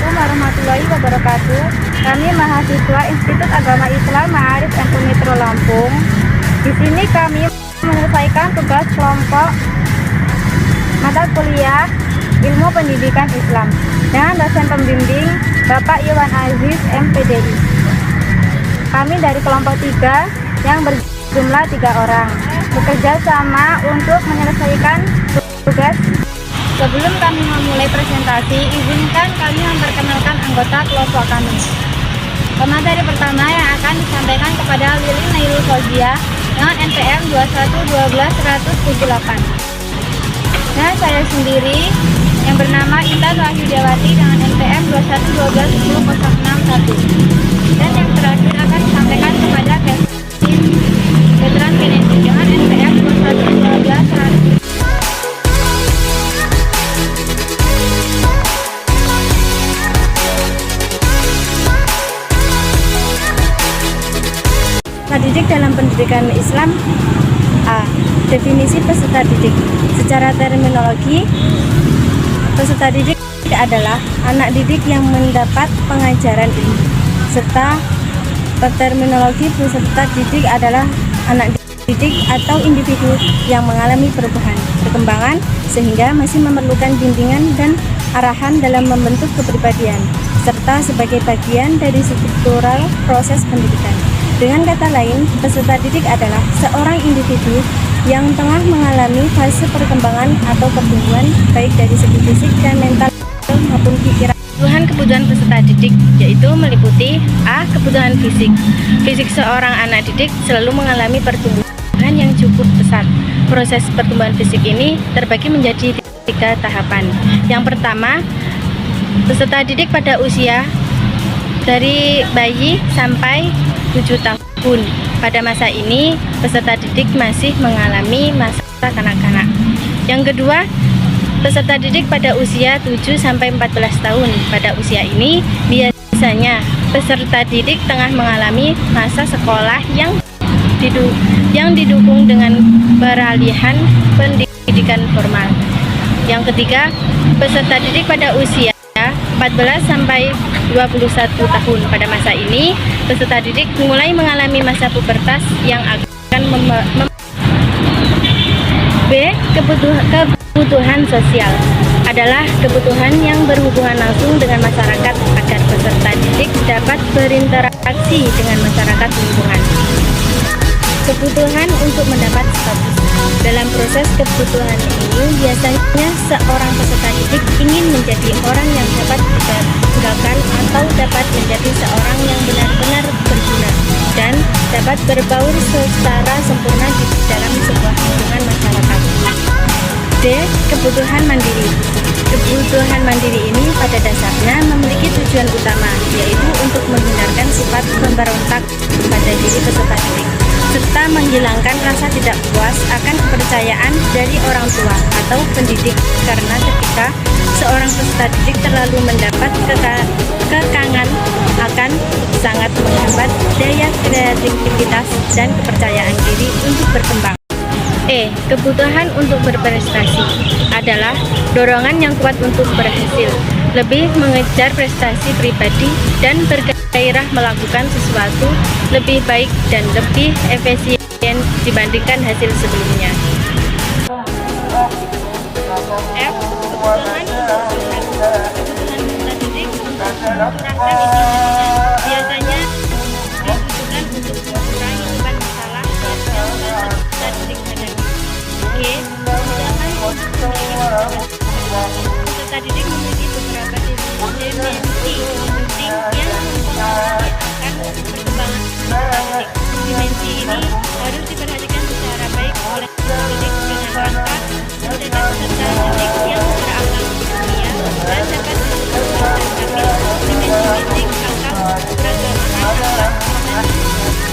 Assalamualaikum warahmatullahi wabarakatuh. Kami mahasiswa Institut Agama Islam Ma'arif MU Metro Lampung. Di sini kami menyelesaikan tugas kelompok mata kuliah Ilmu Pendidikan Islam dengan dosen pembimbing Bapak Iwan Aziz MPDI. Kami dari kelompok 3 yang berjumlah 3 orang bekerja sama untuk menyelesaikan tugas. Sebelum kami memulai presentasi, izinkan kami memperkenalkan anggota kelompok kami. Pemateri pertama yang akan disampaikan kepada Lili Nailul Fauzia dengan NPM 2112178. Dan saya sendiri yang bernama Intan Wahyudiawati dengan NPM 2112061. Dan yang terakhir akan disampaikan kepada Kevin Veteran Kennedy dengan NPM 21121. Peserta didik dalam pendidikan Islam. A. Definisi peserta didik. Secara terminologi, peserta didik adalah anak didik yang mendapat pengajaran ilmu. Serta terminologi peserta didik adalah anak didik atau individu yang mengalami perkembangan sehingga masih memerlukan bimbingan dan arahan dalam membentuk kepribadian serta sebagai bagian dari struktural proses pendidikan. Dengan kata lain, peserta didik adalah seorang individu yang tengah mengalami fase perkembangan atau pertumbuhan baik dari segi fisik dan mental maupun pikiran. Kebutuhan peserta didik yaitu meliputi A. Kebutuhan fisik. Fisik seorang anak didik selalu mengalami pertumbuhan yang cukup pesat. Proses pertumbuhan fisik ini terbagi menjadi 3 tahapan. Yang pertama, peserta didik pada usia dari bayi sampai 7 tahun. Pada masa ini, peserta didik masih mengalami masa kanak-kanak. Yang kedua, peserta didik pada usia 7 sampai 14 tahun. Pada usia ini, biasanya peserta didik tengah mengalami masa sekolah yang didukung dengan peralihan pendidikan formal. Yang ketiga, peserta didik pada usia 14 sampai 21 tahun. Pada masa ini, peserta didik mulai mengalami masa pubertas yang akan B. Kebutuhan sosial adalah kebutuhan yang berhubungan langsung dengan masyarakat agar peserta didik dapat berinteraksi dengan masyarakat lingkungan. Kebutuhan untuk mendapat status. Dalam proses kebutuhan ini, biasanya seorang peserta didik ingin menjadi orang yang dapat dibanggakan atau dapat menjadi seorang yang benar-benar berguna dan dapat berbaur secara sempurna di dalam sebuah lingkungan masyarakat. D. Kebutuhan mandiri. Kebutuhan mandiri ini pada dasarnya memiliki tujuan utama, yaitu untuk menghindarkan sifat pemberontak pada diri peserta didik, serta menghilangkan rasa tidak puas akan kepercayaan dari orang tua atau pendidik, karena ketika seorang peserta didik terlalu mendapat kekangan akan sangat menghambat daya kreativitas dan kepercayaan diri untuk berkembang. E. Kebutuhan untuk berprestasi adalah dorongan yang kuat untuk berhasil, lebih mengejar prestasi pribadi dan bergairah melakukan sesuatu lebih baik dan lebih efisien dibandingkan hasil sebelumnya. F. Kebutuhan untuk kebutuhan peserta didik untuk mengurangi biasanya dibutuhkan untuk mengurangi beban masalah yang peserta didik hadapi. G. Kebutuhan untuk peserta didik memiliki beberapa dimensi penting yang mempengaruhi akan perkembangan peserta didik. Dimensi ini harus diperhatikan secara baik oleh pendidik dengan rangka mencetak peserta didik yang berakal dunia dan dapat mencapai dimensi akal keragaman.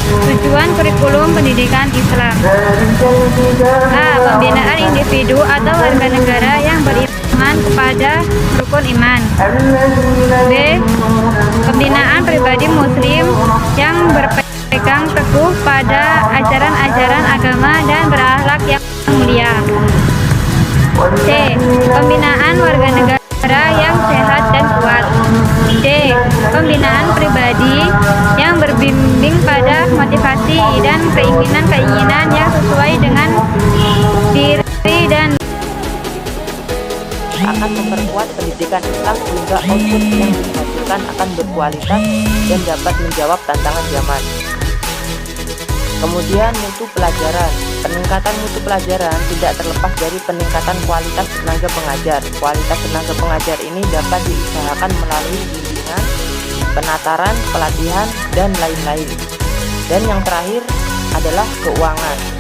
Tujuan kurikulum pendidikan Islam. A. Pembinaan individu atau warga negara yang beriman kepada rukun iman. B. Pembinaan pribadi muslim yang berpegang teguh pada ajaran-ajaran agama dan berakhlak yang mulia. C. Pembinaan warga negara yang sehat dan kuat. pembinaan pribadi yang berbimbing pada motivasi dan keinginan-keinginan yang sesuai dengan diri dan akan memperkuat pendidikan Islam sehingga output yang dihasilkan akan berkualitas dan dapat menjawab tantangan zaman. Kemudian mutu pelajaran. Peningkatan mutu pelajaran tidak terlepas dari peningkatan kualitas tenaga pengajar. Kualitas tenaga pengajar ini dapat diusahakan melalui bimbingan, penataran, pelatihan, dan lain-lain. Dan yang terakhir adalah keuangan.